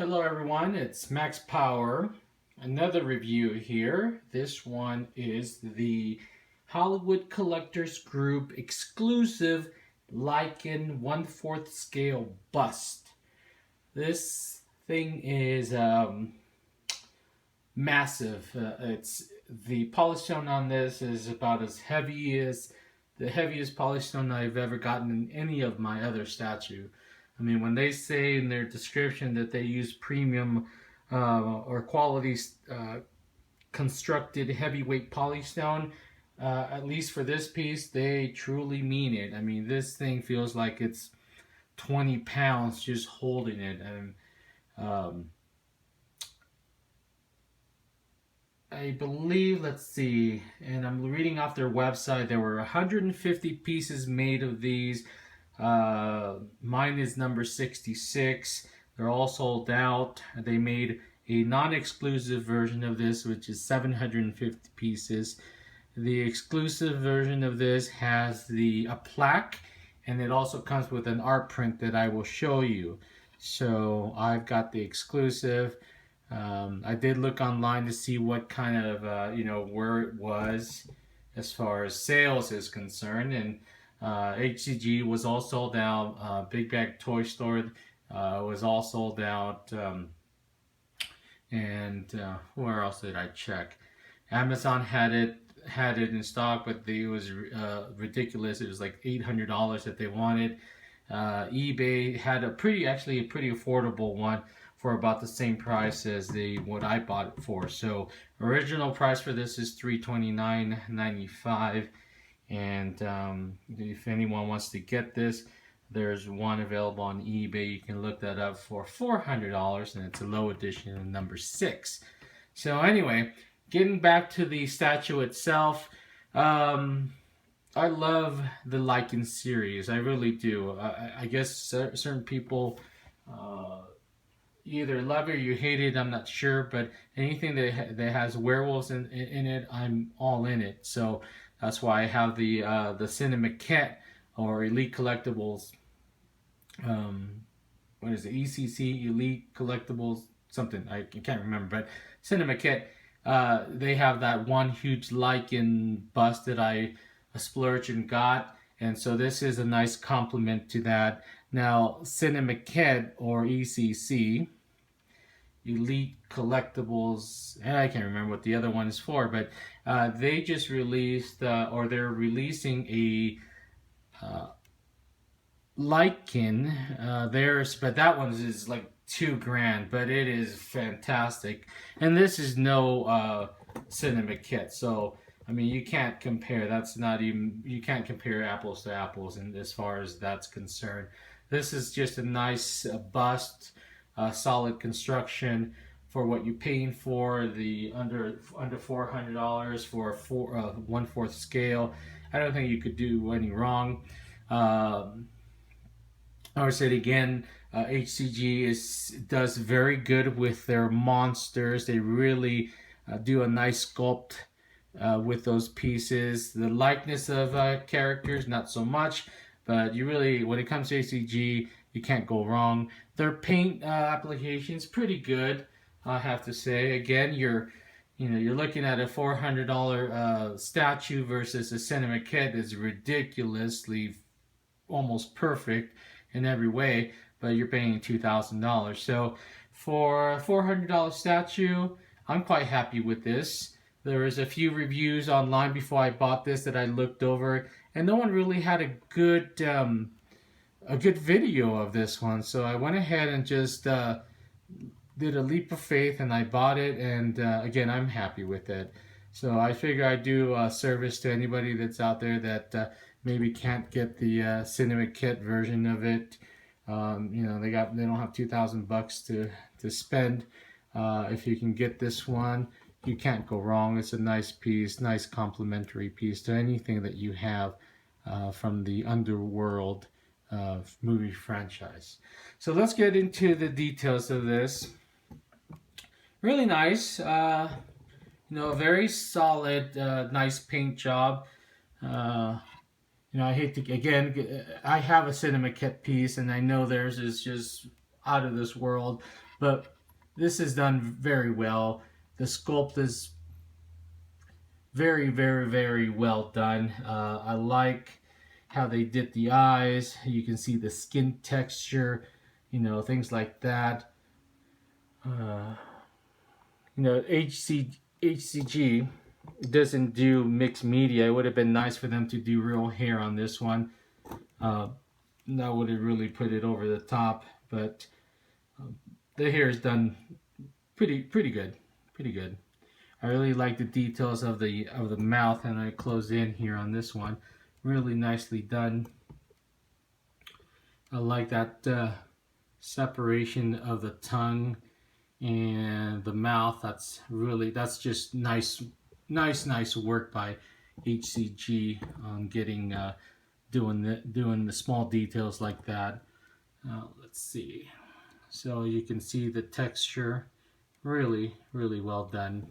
Hello everyone, it's Max Power. Another review here. This one is the Hollywood Collectors Group Exclusive Lycan 1/4 scale bust. This thing is massive. It's the polystone on this is about as heavy as the heaviest polystone I've ever gotten in any of my other statue. I mean, when they say in their description that they use premium or quality constructed heavyweight polystone, at least for this piece, they truly mean it. I mean, this thing feels like it's 20 pounds just holding it. And I believe, let's see, and I'm reading off their website, there were 150 pieces made of these. Mine is number 66. They're all sold out. They made a non-exclusive version of this, which is 750 pieces. The exclusive version of this has a plaque, and it also comes with an art print that I will show you. So I've got the exclusive. I did look online to see what kind of, where it was as far as sales is concerned. And HCG was all sold out. Big Bag Toy Store was all sold out. Where else did I check? Amazon had it in stock, but it was ridiculous. It was like $800 that they wanted. eBay had actually a pretty affordable one for about the same price as what I bought it for. So original price for this is $329.95, and if anyone wants to get this, there's one available on eBay. You can look that up for $400, and it's a low edition, number 6. So anyway, getting back to the statue itself, I love the Lycan series. I really do. I guess certain people either love it or you hate it. I'm not sure, but anything that has werewolves in it, I'm all in it. So that's why I have the Cinemaquette or Elite Collectibles. What is it? ECC Elite Collectibles something. I can't remember, but Cinemaquette. They have that one huge Lycan bust that I splurged and got, and so this is a nice complement to that. Now, Cinemaquette or ECC, Elite Collectibles, and I can't remember what the other one is for, but they just released, or they're releasing a Lycan. But that one is like $2,000, but it is fantastic. And this is no Cinemaquette, so I mean, you can't compare. You can't compare apples to apples in as far as that's concerned. This is just a nice bust, solid construction for what you're paying for. The under $400 for a 1/4 scale. I don't think you could do any wrong. I would say it again. HCG does very good with their monsters. They really do a nice sculpt with those pieces. The likeness of characters, not so much, but you really, when it comes to HCG, you can't go wrong. Their paint application's pretty good, I have to say. Again, you're looking at a $400 statue versus a Cinemaquette that's ridiculously almost perfect in every way, but you're paying $2,000. So for a $400 statue, I'm quite happy with this. There was a few reviews online before I bought this that I looked over, and no one really had a good video of this one. So I went ahead and just did a leap of faith, and I bought it. And again, I'm happy with it. So I figure I do a service to anybody that's out there that maybe can't get the Cinemaquette version of it. They don't have $2,000 to spend. If you can get this one, you can't go wrong. It's a nice piece, nice complementary piece to anything that you have from the Underworld movie franchise. So let's get into the details of this. Really nice. A very solid, nice paint job. I hate to, again, I have a Cinemaquette piece, and I know theirs is just out of this world, but this is done very well. The sculpt is very, very, very well done. I like how they did the eyes. You can see the skin texture, you know, things like that. You know, HCG doesn't do mixed media. It would have been nice for them to do real hair on this one. That would have really put it over the top, but the hair is done pretty good, pretty good. I really like the details of the mouth, and I close in here on this one. Really nicely done. I like that separation of the tongue and the mouth. That's just nice work by HCG on getting doing the small details like that. Let's see. So you can see the texture, really well done.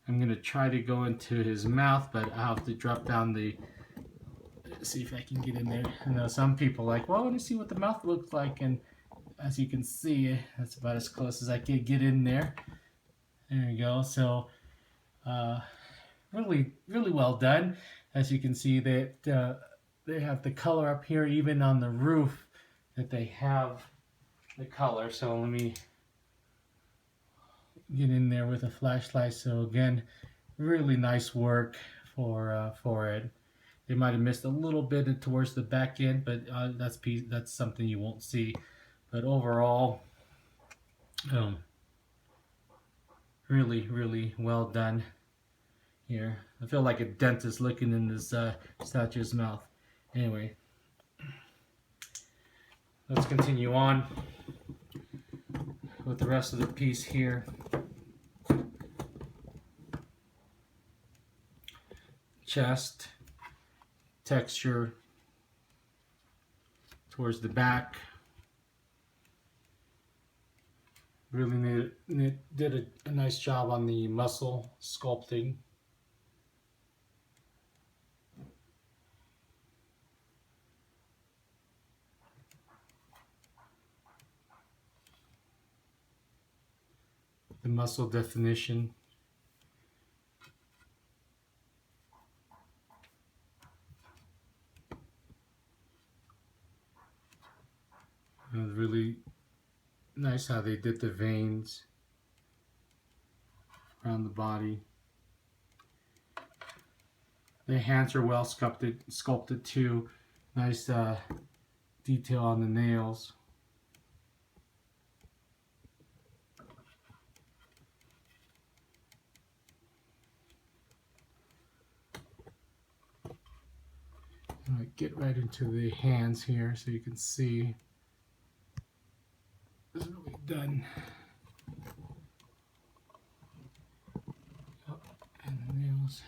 I'm gonna try to go into his mouth, but I'll have to drop down the. See if I can get in there. I know some people are like, well, I want to see what the mouth looks like, and as you can see, that's about as close as I can get in there. There you go. So, really well done. As you can see, that they have the color up here, even on the roof, that they have the color. So let me get in there with a flashlight. So again, really nice work for it. They might have missed a little bit towards the back end, but that's something you won't see. But overall, really well done here. I feel like a dentist looking in this statue's mouth. Anyway, let's continue on with the rest of the piece here. Chest texture towards the back. Really did a nice job on the muscle sculpting. The muscle definition. Really nice how they did the veins around the body. The hands are well sculpted too. Nice detail on the nails. I'm going to get right into the hands here so you can see. This is what we've done. Oh, and the nails.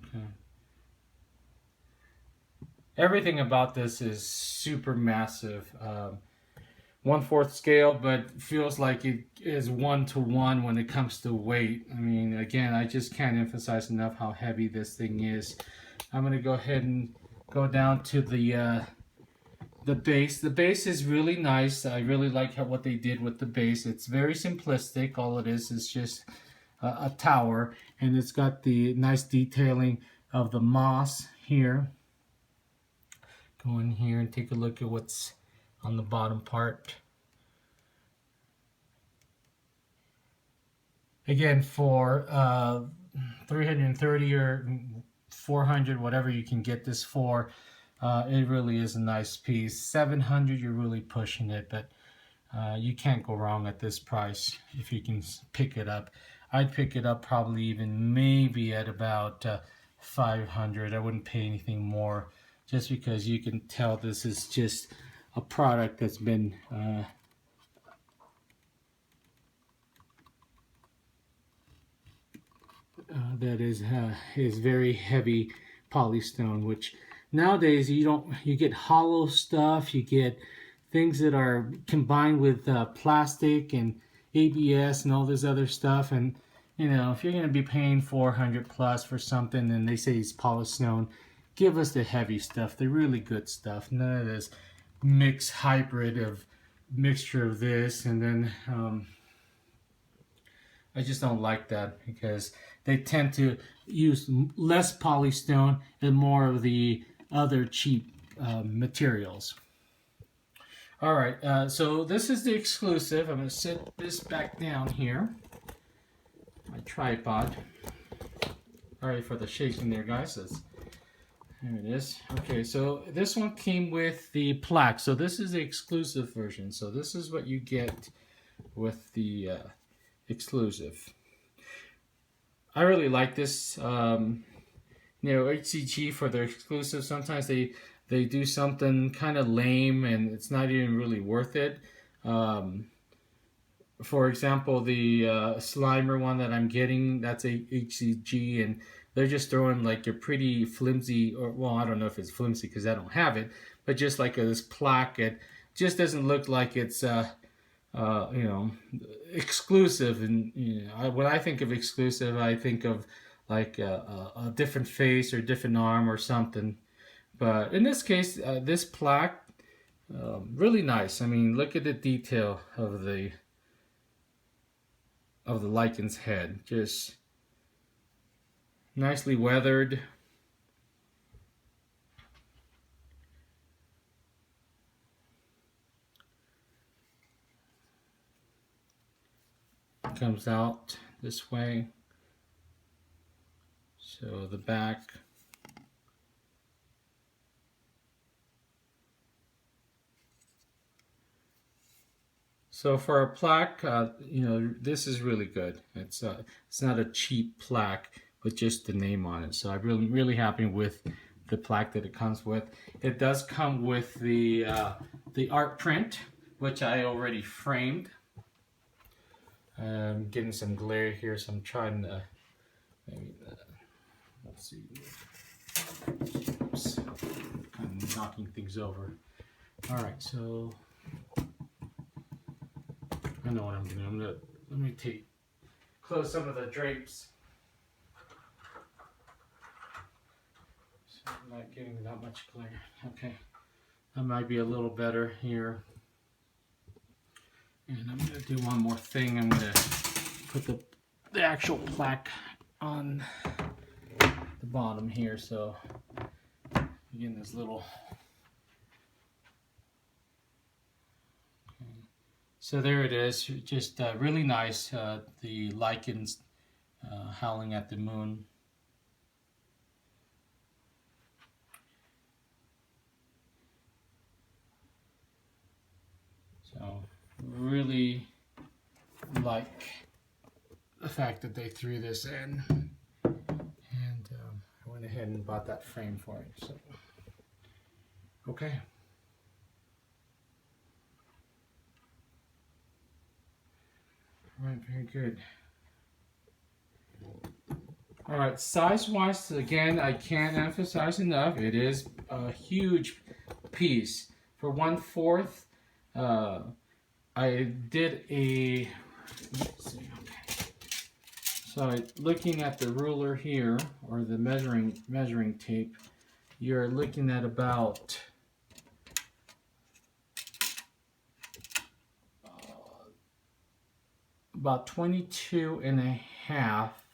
Okay. Everything about this is super massive. 1/4 scale, but feels like it is 1-to-1 when it comes to weight. I mean, again, I just can't emphasize enough how heavy this thing is. I'm going to go ahead and go down to the base. The base is really nice. I really like what they did with the base. It's very simplistic. All it is just a tower, and it's got the nice detailing of the moss here. Go in here and take a look at what's on the bottom part. Again, for 330 or 400, whatever you can get this for, it really is a nice piece. 700, you're really pushing it, but you can't go wrong at this price if you can pick it up. I'd pick it up probably even maybe at about 500. I wouldn't pay anything more, just because you can tell this is just a product that's been that is very heavy polystone, which nowadays you get hollow stuff, you get things that are combined with plastic and ABS and all this other stuff, and you know, if you're going to be paying 400 plus for something and they say it's polystone, give us the heavy stuff, the really good stuff. None of this mixed hybrid of mixture of this, and then I just don't like that because they tend to use less polystone and more of the other cheap materials. All right, so this is the exclusive. I'm going to set this back down here. My tripod. Sorry for the shaking there, guys. There it is. Okay, so this one came with the plaque. So this is the exclusive version. So this is what you get with the exclusive. I really like this. HCG for their exclusive. Sometimes they do something kind of lame and it's not even really worth it. For example, the Slimer one that I'm getting, that's a HCG, and they're just throwing like a pretty flimsy, or well, I don't know if it's flimsy because I don't have it, but just like this plaque. It just doesn't look like it's exclusive. And when I think of exclusive, I think of like a different face or different arm or something. But in this case, this plaque, really nice. I mean, look at the detail of the Lycan's head, just nicely weathered. Comes out this way. So the back. So for a plaque, this is really good. It's not a cheap plaque with just the name on it. So I'm really happy with the plaque that it comes with. It does come with the art print, which I already framed. I'm getting some glare here, so I'm trying to maybe let's see. Oops, kind of knocking things over. All right, so. I know what I'm doing. Let me close some of the drapes. So I'm not getting that much glare. Okay, that might be a little better here. And I'm going to do one more thing. I'm going to put the actual plaque on the bottom here. So again, this little. So there it is, just really nice, the Lycans howling at the moon. So really like the fact that they threw this in, and I went ahead and bought that frame for it. So okay. All right, very good. All right, size-wise, again, I can't emphasize enough, it is a huge piece. For 1/4, I did a, let's see, okay. So looking at the ruler here, or the measuring tape, you're looking at about about 22 and a half.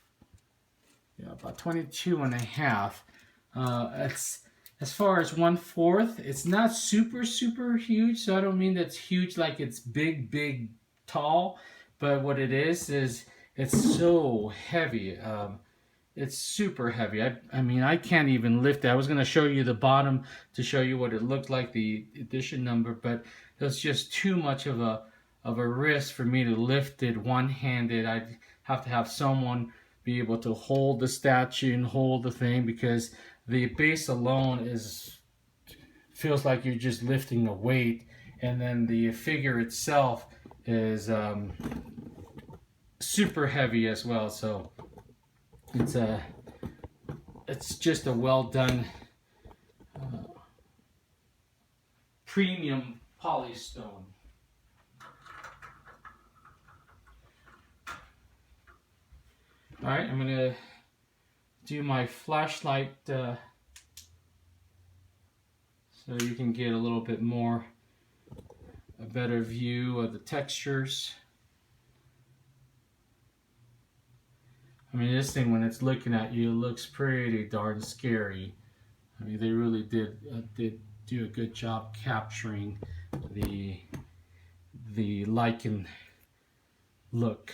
Yeah, about 22 and a half. It's, as far as 1/4, it's not super huge, so I don't mean that's huge like it's big tall, but what it is it's so heavy. It's super heavy. I mean, I can't even lift it. I was going to show you the bottom to show you what it looked like, the edition number, but it's just too much of a risk for me to lift it one-handed. I'd have to have someone be able to hold the statue and hold the thing, because the base alone feels like you're just lifting a weight, and then the figure itself is super heavy as well. So it's just a well done premium polystone. All right, I'm gonna do my flashlight so you can get a little bit more, a better view of the textures. I mean, this thing, when it's looking at you, looks pretty darn scary. I mean, they really did do a good job capturing the Lycan look.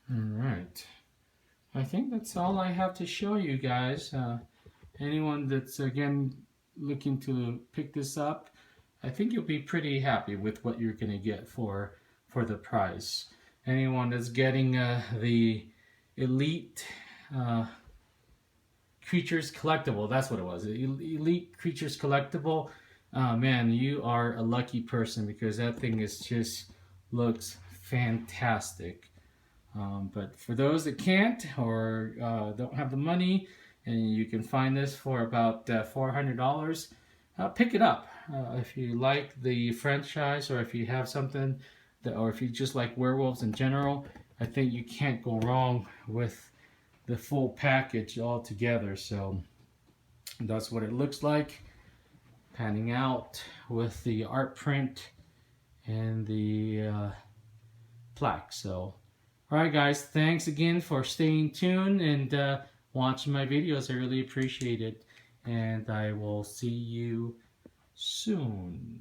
Alright, I think that's all I have to show you guys. Anyone that's, again, looking to pick this up, I think you'll be pretty happy with what you're going to get for the price. Anyone that's getting the Elite Creatures Collectible, that's what it was, Elite Creatures Collectible, man, you are a lucky person, because that thing is just looks fantastic. But for those that can't, or don't have the money, and you can find this for about $400, pick it up. If you like the franchise, or if you have something that, or if you just like werewolves in general, I think you can't go wrong with the full package all together. So that's what it looks like, panning out with the art print and the plaque. So alright guys, thanks again for staying tuned and watching my videos. I really appreciate it, and I will see you soon.